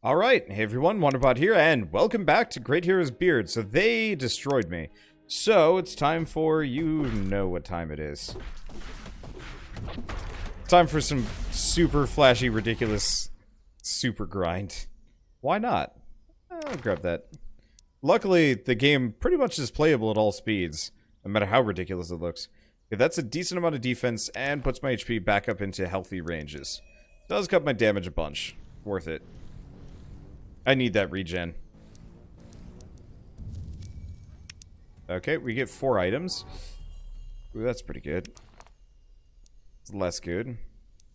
Alright, hey everyone, Wanderbot here, and welcome back to Great Heroes Beard. So they destroyed me. So it's time for, you know what time it is. Time for some super flashy, ridiculous, super grind. Why not? I'll grab that. Luckily, the game pretty much is playable at all speeds, no matter how ridiculous it looks. Okay, that's a decent amount of defense, and puts my HP back up into healthy ranges. Does cut my damage a bunch. Worth it. I need that regen. Okay, we get 4 items. Ooh, that's pretty good. It's less good.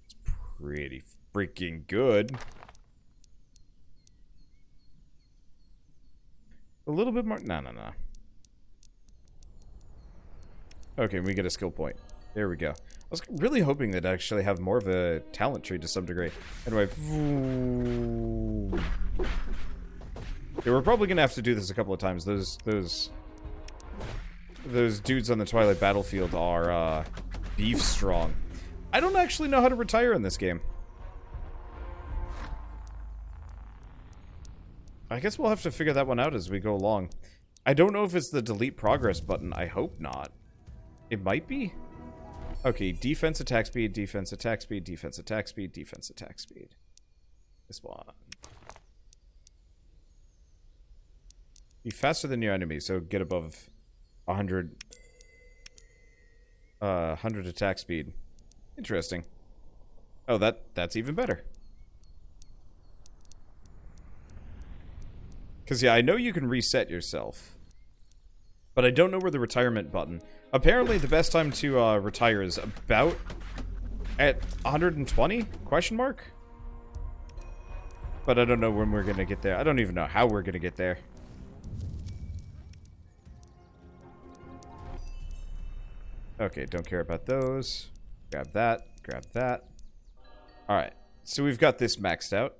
It's pretty freaking good. A little bit more. No. Okay, we get a skill point. There we go. I was really hoping that I'd actually have more of a talent tree to some degree. Anyway. Yeah, we're probably gonna have to do this a couple of times. Those dudes on the Twilight Battlefield are beef strong. I don't actually know how to retire in this game. I guess we'll have to figure that one out as we go along. I don't know if it's the delete progress button. I hope not. It might be. Okay, defense, attack speed, defense, attack speed, defense, attack speed, defense, attack speed. This one. Be faster than your enemy, so get above 100 attack speed. Interesting. Oh, that's even better. Because, yeah, I know you can reset yourself. But I don't know where the retirement button. Apparently, the best time to retire is about at 120? Question mark? But I don't know when we're gonna get there. I don't even know how we're gonna get there. Okay, don't care about those. Grab that. Grab that. Alright, so we've got this maxed out.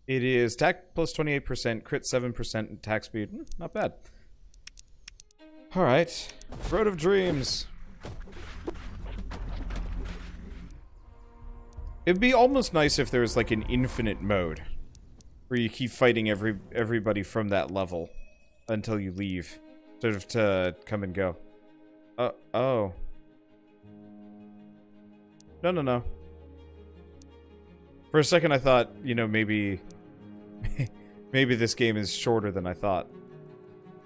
It is attack plus 28%, crit 7%, attack speed. Not bad. Alright. Road of Dreams. It'd be almost nice if there was like an infinite mode. Where you keep fighting everybody from that level. Until you leave. Sort of to come and go. Oh. No. For a second I thought, you know, maybe this game is shorter than I thought.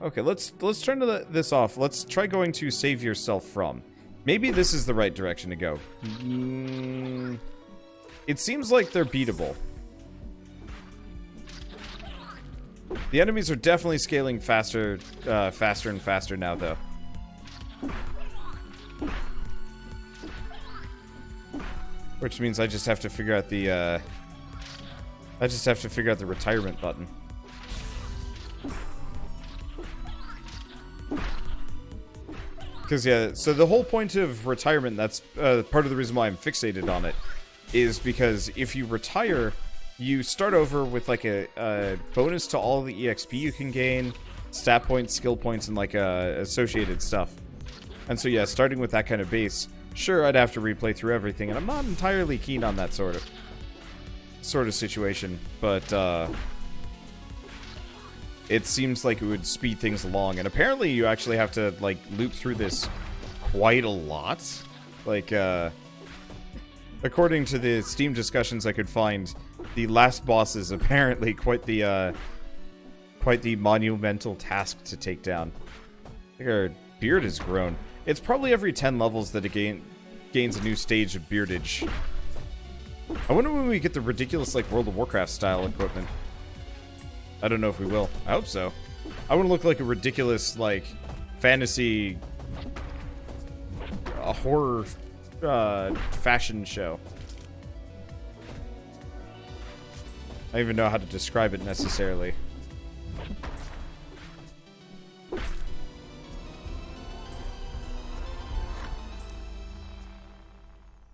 Okay, let's turn this off. Let's try going to save yourself from. Maybe this is the right direction to go. It seems like they're beatable. The enemies are definitely scaling faster and faster now, though. Which means I just have to figure out the retirement button. Because, yeah, so the whole point of retirement, that's part of the reason why I'm fixated on it, is because if you retire, you start over with, like, a bonus to all the EXP you can gain, stat points, skill points, and, like, associated stuff. And so, yeah, starting with that kind of base, sure, I'd have to replay through everything, and I'm not entirely keen on that sort of situation, but, it seems like it would speed things along, and apparently you actually have to, like, loop through this quite a lot. Like, according to the Steam discussions I could find, the last boss is apparently quite the monumental task to take down. I think our beard has grown. It's probably every 10 levels that it gains a new stage of beardage. I wonder when we get the ridiculous, like, World of Warcraft style equipment. I don't know if we will. I hope so. I want to look like a ridiculous, like, fantasy, a horror, fashion show. I don't even know how to describe it necessarily.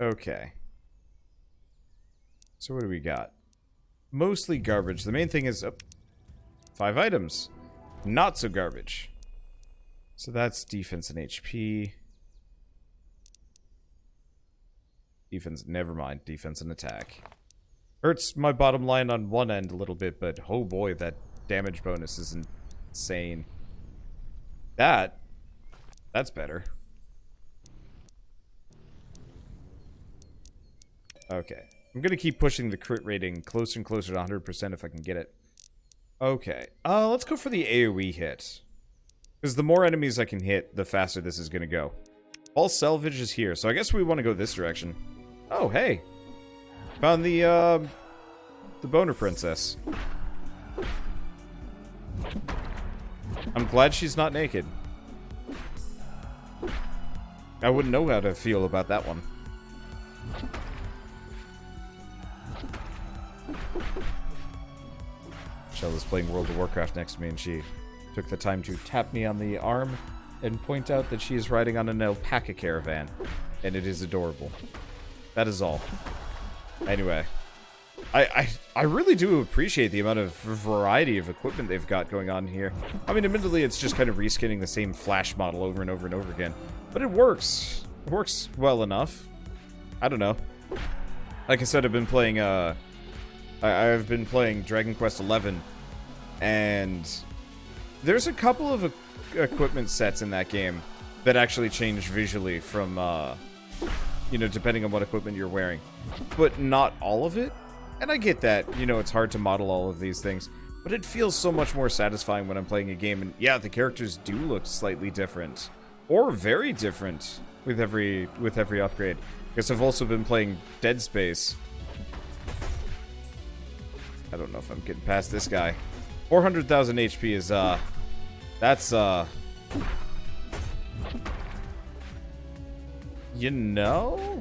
Okay. So what do we got? Mostly garbage. The main thing is 5 items. Not so garbage. So that's defense and HP. Defense, never mind. Defense and attack. Hurts my bottom line on one end a little bit, but oh boy, that damage bonus is insane. That's better. Okay. I'm gonna keep pushing the crit rating closer and closer to 100% if I can get it. Okay. Let's go for the AoE hit. Because the more enemies I can hit, the faster this is gonna go. All salvage is here, so I guess we want to go this direction. Oh, hey! Found the boner princess. I'm glad she's not naked. I wouldn't know how to feel about that one. Shell is playing World of Warcraft next to me, and she took the time to tap me on the arm and point out that she is riding on an alpaca caravan, and it is adorable. That is all. Anyway, I really do appreciate the amount of variety of equipment they've got going on here. I mean, admittedly, it's just kind of reskinning the same Flash model over and over and over again, but it works. It works well enough. I don't know. Like I said, I've been playing I've been playing Dragon Quest XI, and there's a couple of equipment sets in that game that actually change visually from, you know, depending on what equipment you're wearing. But not all of it. And I get that, you know, it's hard to model all of these things, but it feels so much more satisfying when I'm playing a game, and yeah, the characters do look slightly different. Or very different with every upgrade. Because I've also been playing Dead Space. I don't know if I'm getting past this guy. 400,000 HP is, that's, you know?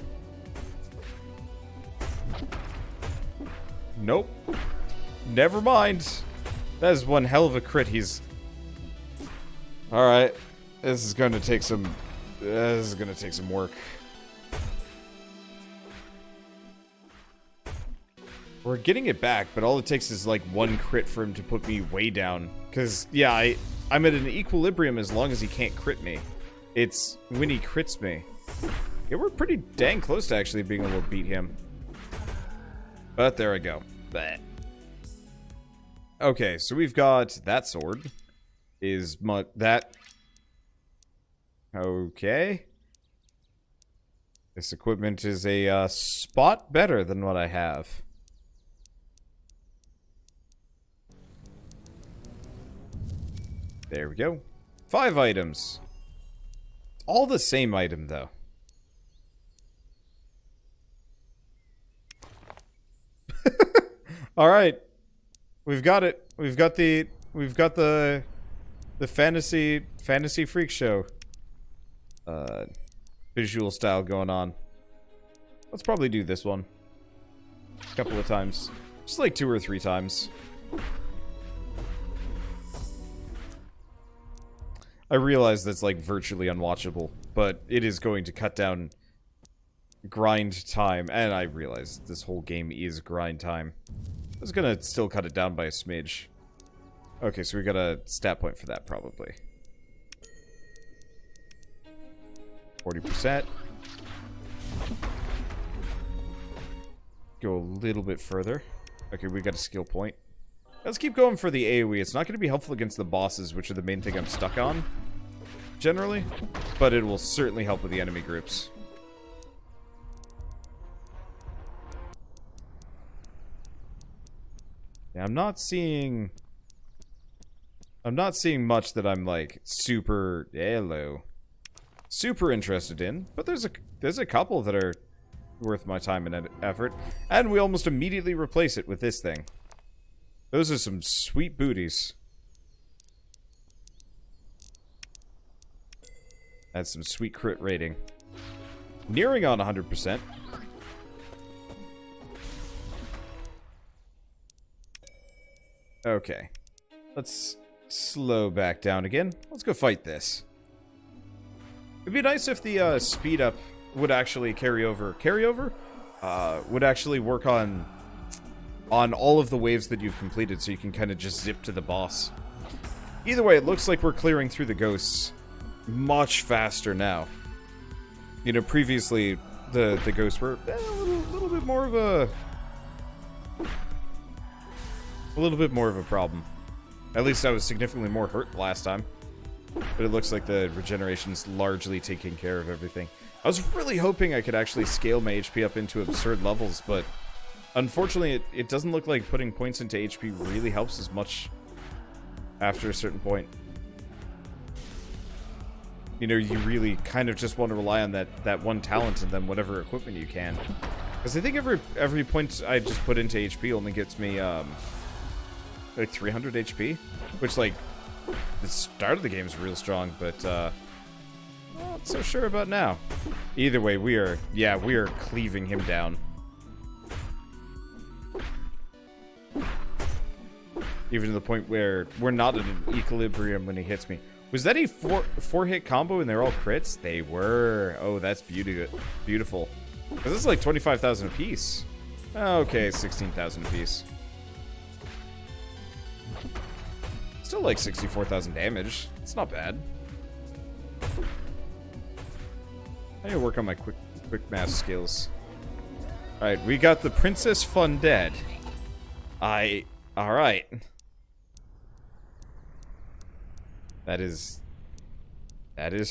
Nope. Never mind. That is one hell of a crit. He's... Alright. This is gonna take some... This is gonna take some work. We're getting it back, but all it takes is like one crit for him to put me way down. Because, yeah, I'm at an equilibrium as long as he can't crit me. It's when he crits me. Yeah, we're pretty dang close to actually being able to beat him. But there we go. Bleh. Okay, so we've got that sword. That... Okay. This equipment is a spot better than what I have. There we go. 5 items. All the same item, though. All right, we've got it. We've got the fantasy freak show visual style going on. Let's probably do this one a couple of times, just like 2 or 3 times. I realize that's like virtually unwatchable, but it is going to cut down grind time, and I realize this whole game is grind time. I was gonna still cut it down by a smidge. Okay, so we got a stat point for that, probably. 40%. Go a little bit further. Okay, we got a skill point. Let's keep going for the AoE. It's not going to be helpful against the bosses, which are the main thing I'm stuck on, generally. But it will certainly help with the enemy groups. Yeah, I'm not seeing much that I'm like super interested in, but there's a couple that are worth my time and effort, and we almost immediately replace it with this thing. Those are some sweet booties. That's some sweet crit rating. Nearing on 100%. Okay. Let's slow back down again. Let's go fight this. It'd be nice if the speed up would actually carry over. Would actually work on all of the waves that you've completed, so you can kind of just zip to the boss. Either way, it looks like we're clearing through the ghosts much faster now. You know, previously the ghosts were a little bit more of A little bit more of a problem. At least I was significantly more hurt last time. But it looks like the regeneration's largely taking care of everything. I was really hoping I could actually scale my HP up into absurd levels, but unfortunately it doesn't look like putting points into HP really helps as much after a certain point. You know, you really kind of just want to rely on that one talent and then whatever equipment you can. Because I think every point I just put into HP only gets me, like 300 HP. Which, like, the start of the game is real strong, but, not so sure about now. Either way, we are cleaving him down. Even to the point where we're not at an equilibrium when he hits me. Was that a four-hit combo and they're all crits? They were. Oh, that's beautiful. This is like 25,000 apiece. Okay, 16,000 apiece. Still like 64,000 damage. It's not bad. I need to work on my quick math skills. Alright, we got the Princess Funded. Alright. That is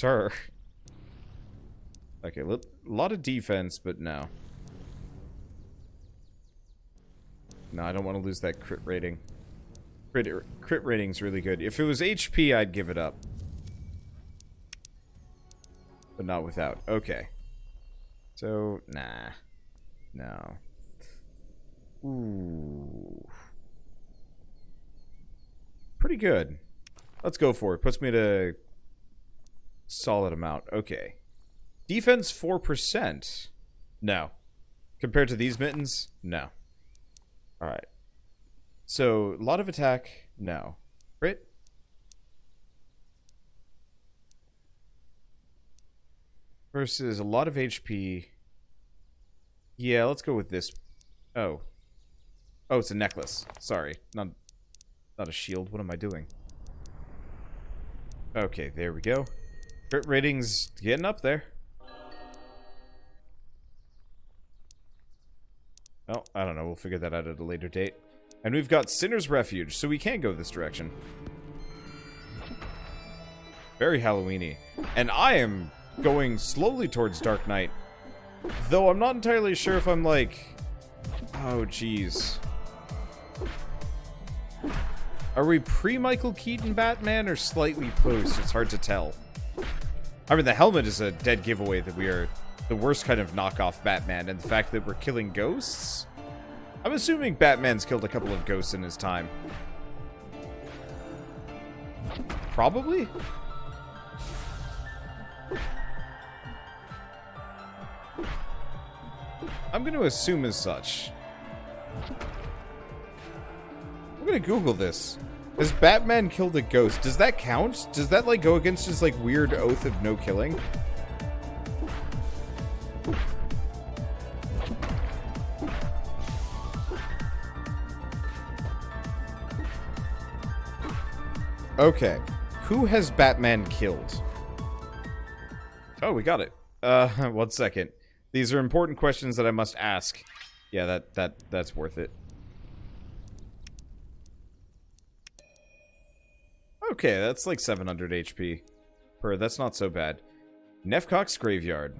her. Okay, a lot of defense, but no. No, I don't want to lose that crit rating. Crit rating's really good. If it was HP, I'd give it up. But not without. Okay. So, nah. No. Ooh. Pretty good. Let's go for it. Puts me at a solid amount. Okay. Defense 4%. No. Compared to these mittens? No. Alright. So, a lot of attack? No. Crit? Versus a lot of HP. Yeah, let's go with this. Oh. Oh, it's a necklace. Sorry. Not a shield. What am I doing? Okay, there we go. Crit rating's getting up there. Oh, I don't know. We'll figure that out at a later date. And we've got Sinner's Refuge, so we can go this direction. Very Halloween-y. And I am going slowly towards Dark Knight. Though I'm not entirely sure if I'm like... Oh, jeez. Are we pre-Michael Keaton Batman or slightly post? It's hard to tell. I mean, the helmet is a dead giveaway that we are the worst kind of knockoff Batman, and the fact that we're killing ghosts? I'm assuming Batman's killed a couple of ghosts in his time. Probably? I'm going to assume as such. I'm going to Google this. Has Batman killed a ghost? Does that count? Does that, like, go against his, like, weird oath of no killing? Okay. Who has Batman killed? Oh, we got it. 1 second. These are important questions that I must ask. Yeah, that's worth it. Okay, that's like 700 HP. That's not so bad. Nefcock's Graveyard.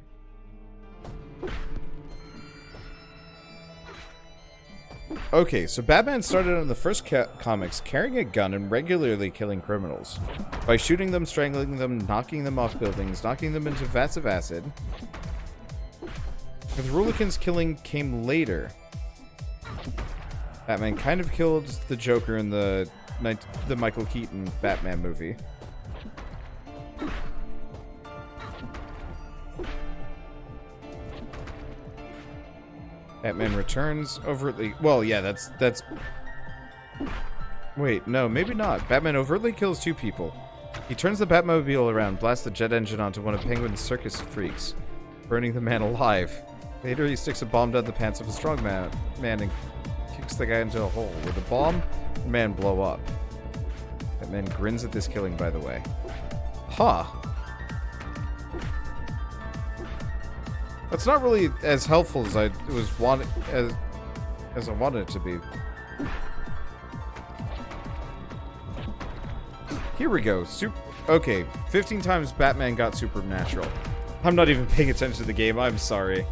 Okay, so Batman started in the first comics carrying a gun and regularly killing criminals. By shooting them, strangling them, knocking them off buildings, knocking them into vats of acid. With Rulakin's killing came later. Batman kind of killed the Joker in the Michael Keaton Batman movie. Batman Returns overtly... Well, yeah, that's... Wait, no, maybe not. Batman overtly kills 2 people. He turns the Batmobile around, blasts the jet engine onto one of Penguin's circus freaks, burning the man alive. Later, he sticks a bomb down the pants of a strong man and kicks the guy into a hole. With the bomb, the man blow up. Batman grins at this killing, by the way. Huh. That's not really as helpful as I was wanted. as I wanted it to be. Here we go. Okay, 15 times Batman got supernatural. I'm not even paying attention to the game. I'm sorry.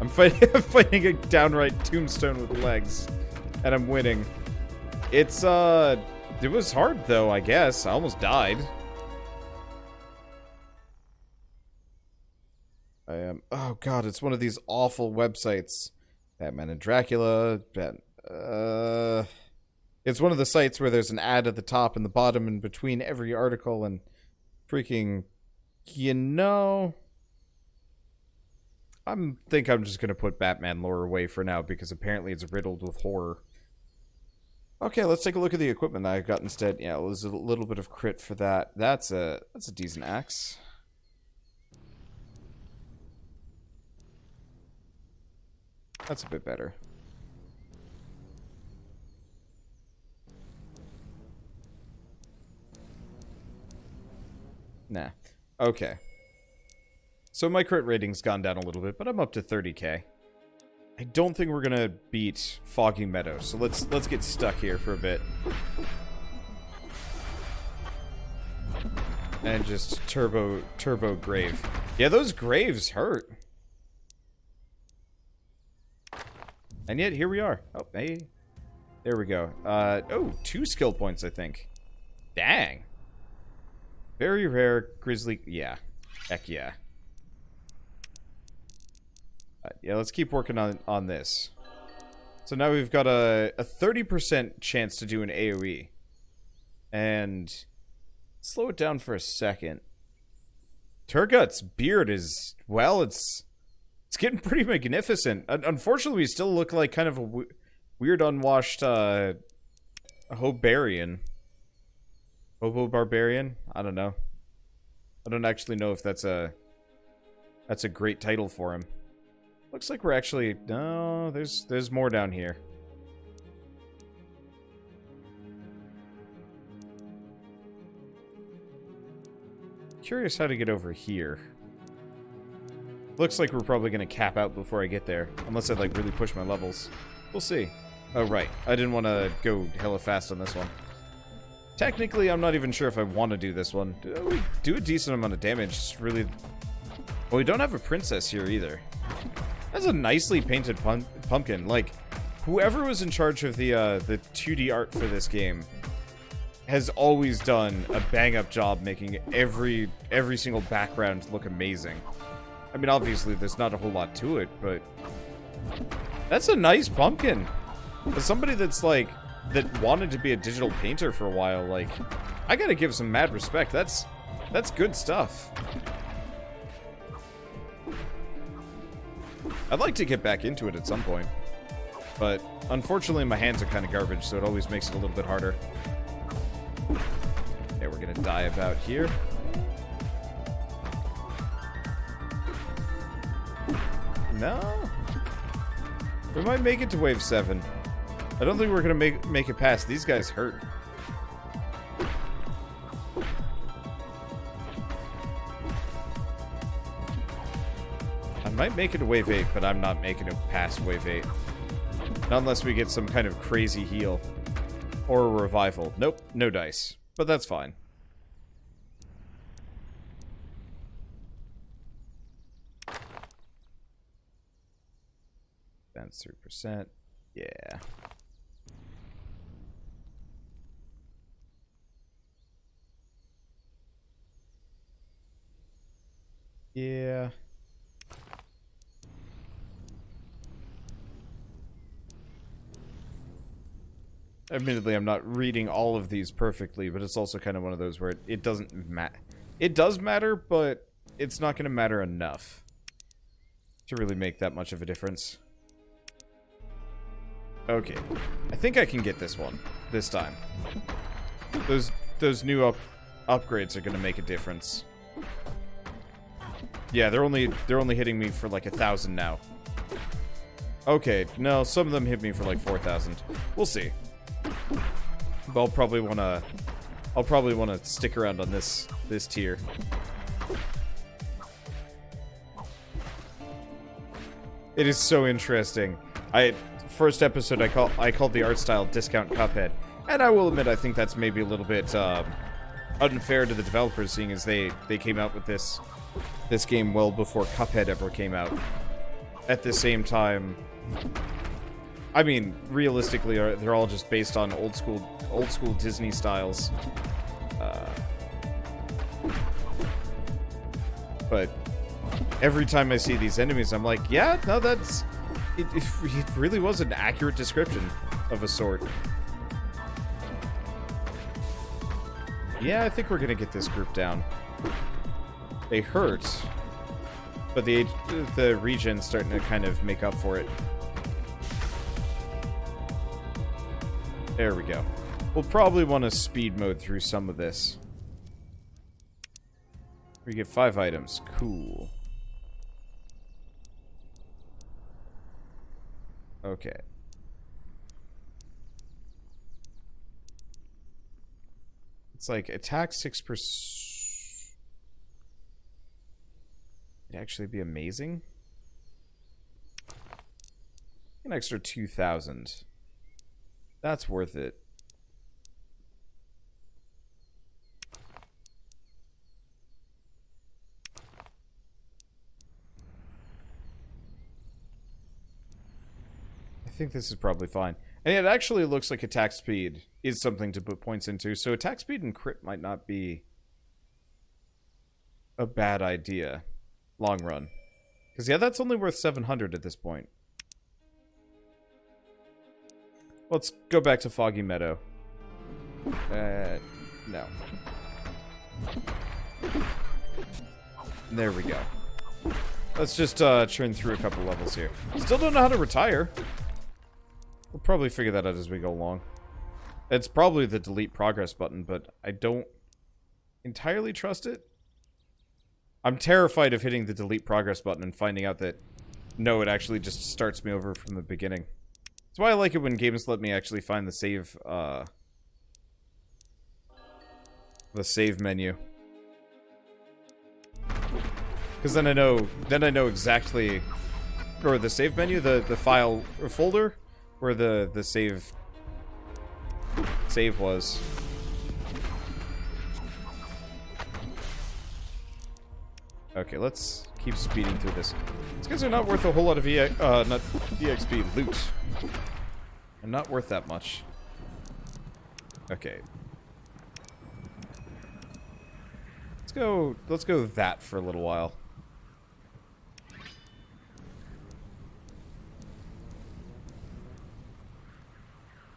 I'm fighting a downright tombstone with legs, and I'm winning. It was hard though, I guess. I almost died. Oh god, it's one of these awful websites. Batman and Dracula, it's one of the sites where there's an ad at the top and the bottom and between every article, and freaking, I think I'm just gonna put Batman lore away for now because apparently it's riddled with horror. Okay, let's take a look at the equipment that I got instead. Yeah, it was a little bit of crit for that. That's a decent axe. That's a bit better. Nah. Okay. So my crit rating's gone down a little bit, but I'm up to 30k. I don't think we're gonna beat Foggy Meadow, so let's get stuck here for a bit. And just turbo grave. Yeah, those graves hurt. And yet here we are. Oh, hey. There we go. Oh, 2 skill points, I think. Dang. Very rare grizzly. Yeah. Heck yeah. Yeah, let's keep working on this. So now we've got a 30% chance to do an AoE. And slow it down for a second. Turgut's beard is, well, it's getting pretty magnificent. Unfortunately, we still look like kind of a weird, unwashed Hobarian. Hobo-barbarian? I don't know. I don't actually know if that's a great title for him. Looks like we're actually... No, there's more down here. Curious how to get over here. Looks like we're probably going to cap out before I get there. Unless I, like, really push my levels. We'll see. Oh, right. I didn't want to go hella fast on this one. Technically, I'm not even sure if I want to do this one. We do a decent amount of damage. It's really... Well, we don't have a princess here either. That's a nicely painted pumpkin. Like, whoever was in charge of the 2D art for this game has always done a bang-up job making every single background look amazing. I mean, obviously, there's not a whole lot to it, but... That's a nice pumpkin. As somebody that's, like, that wanted to be a digital painter for a while, like, I gotta give some mad respect. That's good stuff. I'd like to get back into it at some point, but unfortunately my hands are kind of garbage, so it always makes it a little bit harder. Okay, we're gonna die about here. No? We might make it to wave 7. I don't think we're gonna make it past. These guys hurt. I might make it to wave 8, but I'm not making it past wave 8. Not unless we get some kind of crazy heal. Or a revival. Nope, no dice. But that's fine. Advance 3%. Yeah. Yeah. Admittedly, I'm not reading all of these perfectly, but it's also kind of one of those where it doesn't matter. It does matter, but it's not going to matter enough to really make that much of a difference. Okay. I think I can get this one this time. Those new upgrades are going to make a difference. Yeah, they're only hitting me for like 1,000 now. Okay, no, some of them hit me for like 4,000. We'll see. But I'll probably wanna stick around on this tier. It is so interesting. first episode, I called the art style Discount Cuphead. And I will admit, I think that's maybe a little bit unfair to the developers, seeing as they came out with this game well before Cuphead ever came out. At the same time, I mean, realistically, they're all just based on old school Disney styles. But every time I see these enemies, I'm like, yeah, no, that's... It really was an accurate description of a sort. Yeah, I think we're gonna get this group down. They hurt, but the regen's starting to kind of make up for it. There we go. We'll probably want to speed mode through some of this. We get 5 items. Cool. Okay. It's like attack 6%. It'd actually be amazing. An extra 2,000. That's worth it. I think this is probably fine. And it actually looks like attack speed is something to put points into, so attack speed and crit might not be a bad idea. Long run. Because, yeah, that's only worth 700 at this point. Let's go back to Foggy Meadow. No. There we go. Let's just churn through a couple levels here. Still don't know how to retire. We'll probably figure that out as we go along. It's probably the delete progress button, but I don't entirely trust it. I'm terrified of hitting the delete progress button and finding out that, no, it actually just starts me over from the beginning. That's why I like it when games let me actually find the save menu. Because then I know exactly, or the save menu, the file or folder where the save was. Okay, let's keep speeding through this. These guys are not worth a whole lot of not EXP, loot. They're not worth that much. Okay. Let's go that for a little while.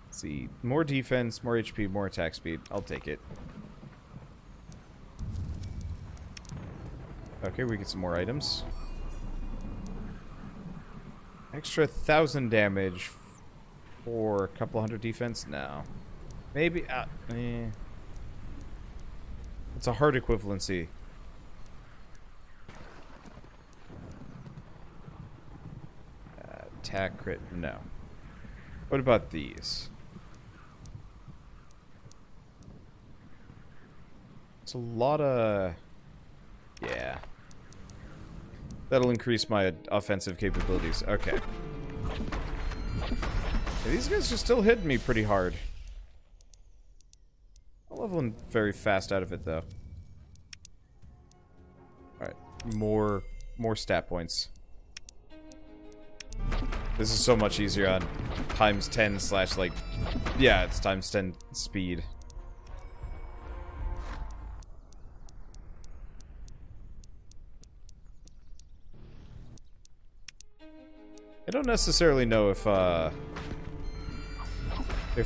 Let's see. More defense, more HP, more attack speed. I'll take it. Okay, we get some more items. Extra 1,000 damage for a couple hundred defense? No. Maybe, It's a hard equivalency. Attack crit? No. What about these? It's a lot of... Yeah. That'll increase my offensive capabilities. Okay. Yeah, these guys are still hitting me pretty hard. I'm leveling very fast out of it, though. Alright. More stat points. This is so much easier on times 10 / like... Yeah, it's times 10 speed. I don't necessarily know if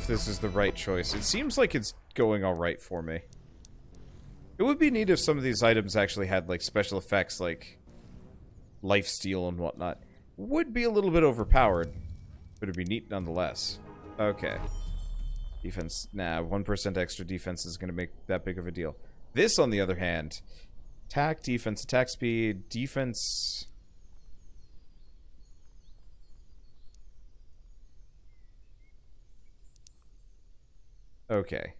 this is the right choice. It seems like it's going alright for me. It would be neat if some of these items actually had, like, special effects, like lifesteal and whatnot. Would be a little bit overpowered, but it'd be neat nonetheless. Okay. Defense. Nah, 1% extra defense is going to make that big of a deal. This, on the other hand, attack, defense, attack speed, defense... Okay.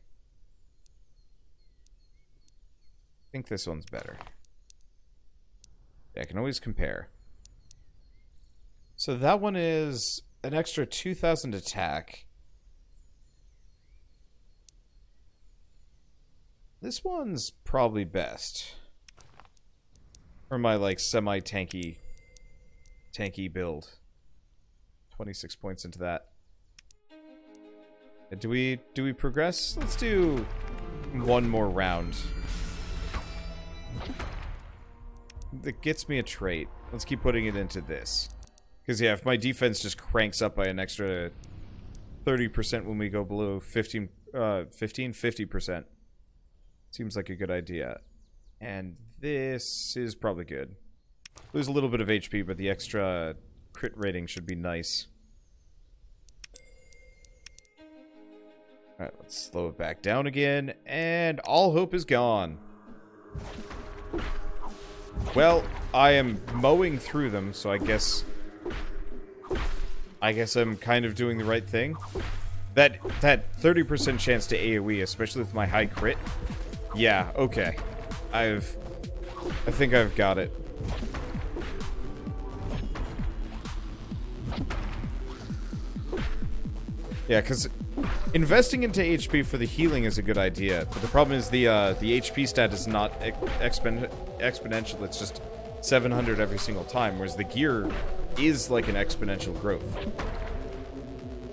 I think this one's better. Yeah, I can always compare. So that one is an extra 2,000 attack. This one's probably best. For my, like, semi-tanky build. 26 points into that. Do we progress? Let's do one more round. That gets me a trait. Let's keep putting it into this. Because, yeah, if my defense just cranks up by an extra 30% when we go below 50%. Seems like a good idea. And this is probably good. Lose a little bit of HP, but the extra crit rating should be nice. Alright, let's slow it back down again. And all hope is gone. Well, I am mowing through them, so I guess I'm kind of doing the right thing. That 30% chance to AoE, especially with my high crit. Yeah, okay. I think I've got it. Yeah, because investing into HP for the healing is a good idea, but the problem is the HP stat is not exponential. It's just 700 every single time, whereas the gear is like an exponential growth.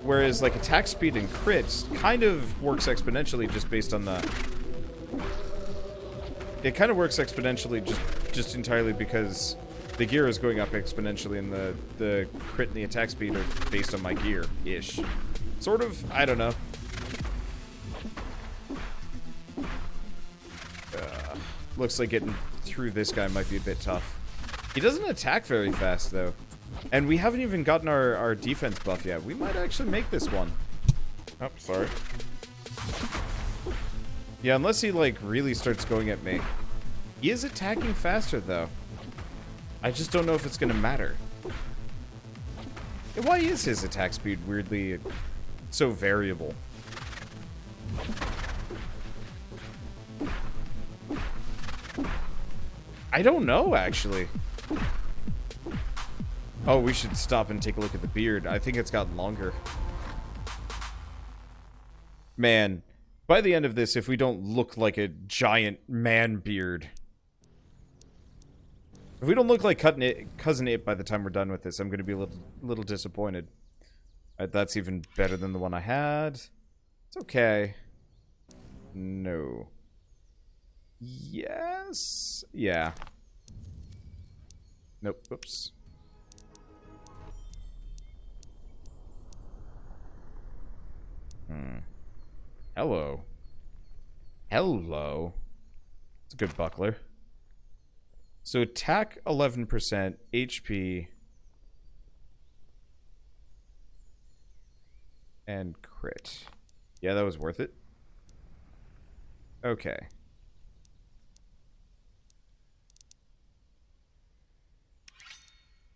Whereas like attack speed and crits kind of works exponentially just based on the... It kind of works exponentially just entirely because the gear is going up exponentially and the crit and the attack speed are based on my gear-ish. Sort of, I don't know. Looks like getting through this guy might be a bit tough. He doesn't attack very fast, though. And we haven't even gotten our defense buff yet. We might actually make this one. Oh, sorry. Yeah, unless he, like, really starts going at me. He is attacking faster, though. I just don't know if it's gonna matter. Why is his attack speed weirdly so variable? I don't know, actually. Oh, we should stop and take a look at the beard. I think it's gotten longer. Man, by the end of this, if we don't look like a giant man beard... If we don't look like Cousin It by the time we're done with this, I'm going to be a little disappointed. That's even better than the one I had. It's okay. No. Yes? Yeah. Nope. Oops. Hello. Hello. It's a good buckler. So attack 11%, HP, and crit. Yeah, that was worth it. Okay.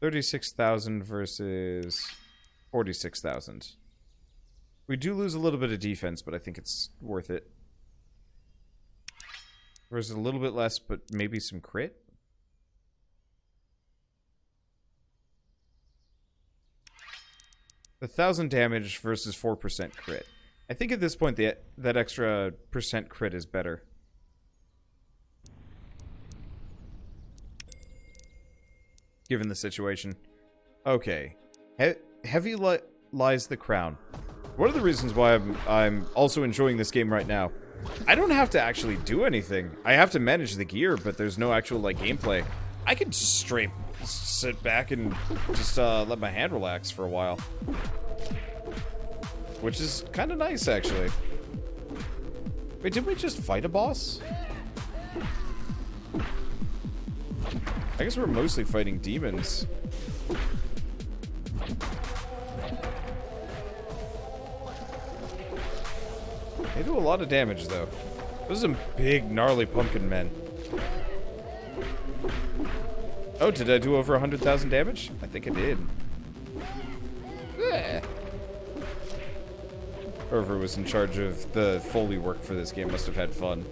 $36,000 versus 46,000. We do lose a little bit of defense, but I think it's worth it. Versus a little bit less, but maybe some crit. 1,000 damage versus 4% crit. I think at this point that extra percent crit is better. Given the situation. Okay. Heavy lies the crown. One of the reasons why I'm also enjoying this game right now. I don't have to actually do anything. I have to manage the gear, but there's no actual like gameplay. I could just straight sit back and just let my hand relax for a while. Which is kind of nice, actually. Wait, didn't we just fight a boss? I guess we're mostly fighting demons. They do a lot of damage, though. Those are some big, gnarly pumpkin men. Oh, did I do over 100,000 damage? I think I did. Yeah. Whoever was in charge of the Foley work for this game must have had fun.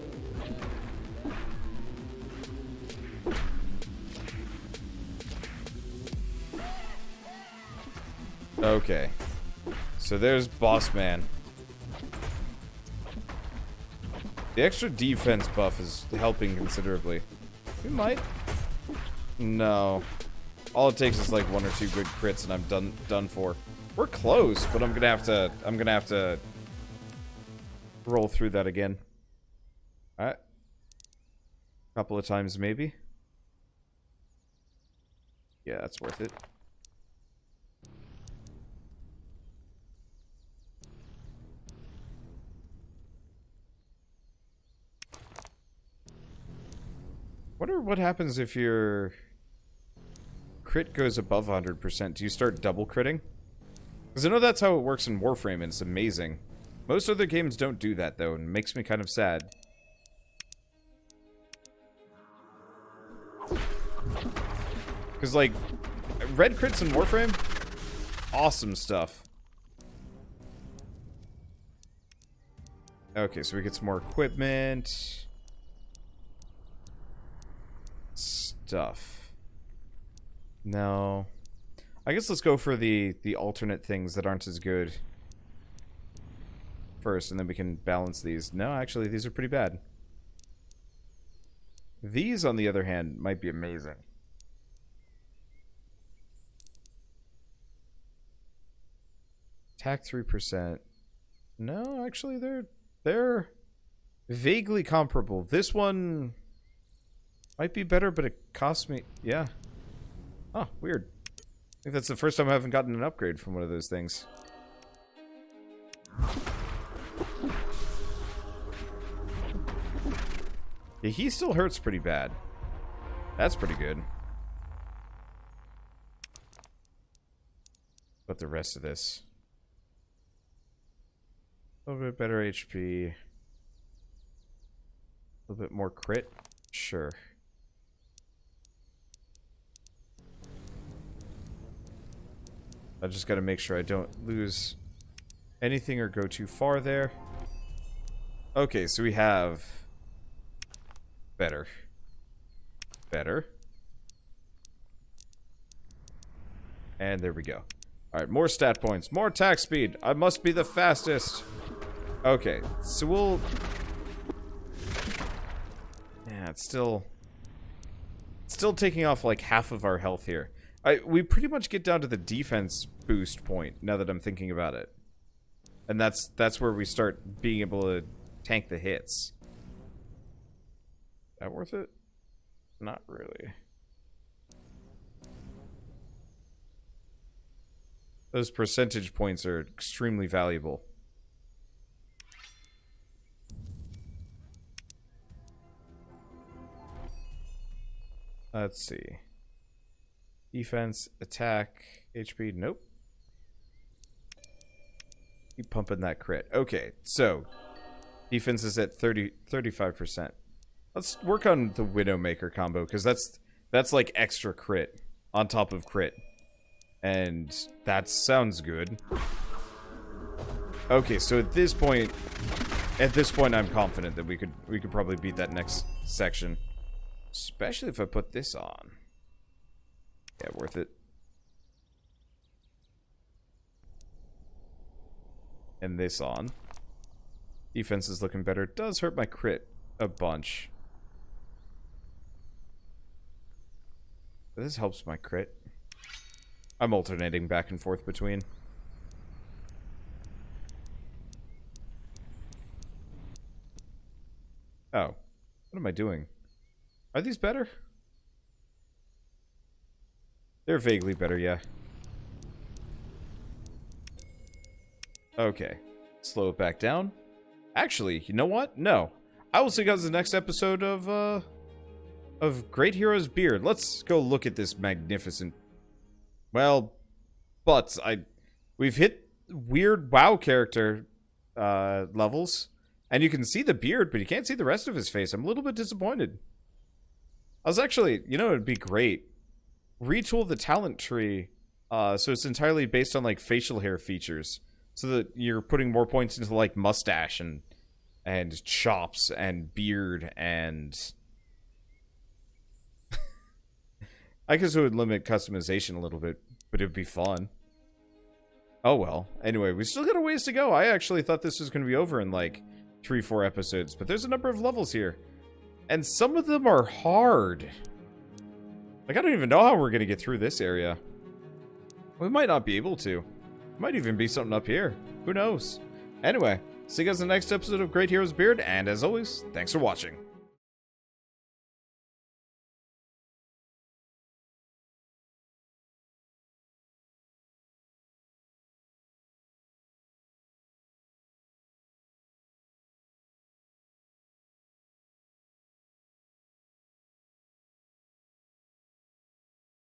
Okay. So there's Boss Man. The extra defense buff is helping considerably. We might. No. All it takes is like 1 or 2 good crits and I'm done for. We're close, but I'm gonna have to roll through that again. Alright. Couple of times maybe. Yeah, that's worth it. Wonder what happens if your crit goes above 100%. Do you start double critting? Because I know that's how it works in Warframe, and it's amazing. Most other games don't do that, though, and it makes me kind of sad. Because, like, red crits in Warframe? Awesome stuff. Okay, so we get some more equipment. Stuff. No. I guess let's go for the alternate things that aren't as good first, and then we can balance these. No, actually, these are pretty bad. These, on the other hand, might be amazing. Attack 3%. No, actually, they're vaguely comparable. This one might be better, but it costs me... Yeah. Oh, weird. I think that's the first time I haven't gotten an upgrade from one of those things. Yeah, he still hurts pretty bad. That's pretty good. But the rest of this... A little bit better HP. A little bit more crit? Sure. I just gotta make sure I don't lose anything or go too far there. Okay, so we have... Better. Better. And there we go. Alright, more stat points. More attack speed. I must be the fastest. Okay, so we'll... Yeah, it's still taking off like half of our health here. We pretty much get down to the defense boost point, now that I'm thinking about it. And that's where we start being able to tank the hits. Is that worth it? Not really. Those percentage points are extremely valuable. Let's see. Defense, attack, HP, nope. Keep pumping that crit. Okay, so defense is at 35%. Let's work on the Widowmaker combo, because that's like extra crit on top of crit. And that sounds good. Okay, so at this point I'm confident that we could probably beat that next section. Especially if I put this on. Yeah, worth it. And this on. Defense is looking better. It does hurt my crit a bunch. But this helps my crit. I'm alternating back and forth between. Oh. What am I doing? Are these better? They're vaguely better, yeah. Okay. Slow it back down. Actually, you know what? No. I will see you guys in the next episode of Great Hero's Beard. Let's go look at this magnificent... Well, but we've hit weird WoW character levels. And you can see the beard, but you can't see the rest of his face. I'm a little bit disappointed. I was actually, you know, it'd be great. Retool the talent tree, so it's entirely based on like facial hair features, so that you're putting more points into like mustache and chops and beard and. I guess it would limit customization a little bit, but it'd be fun. Oh well. Anyway, we still got a ways to go. I actually thought this was going to be over in like 3-4 episodes, but there's a number of levels here. And some of them are hard. Like, I don't even know how we're going to get through this area. We might not be able to. Might even be something up here. Who knows? Anyway, see you guys in the next episode of Great Heroes Beard, and as always, thanks for watching.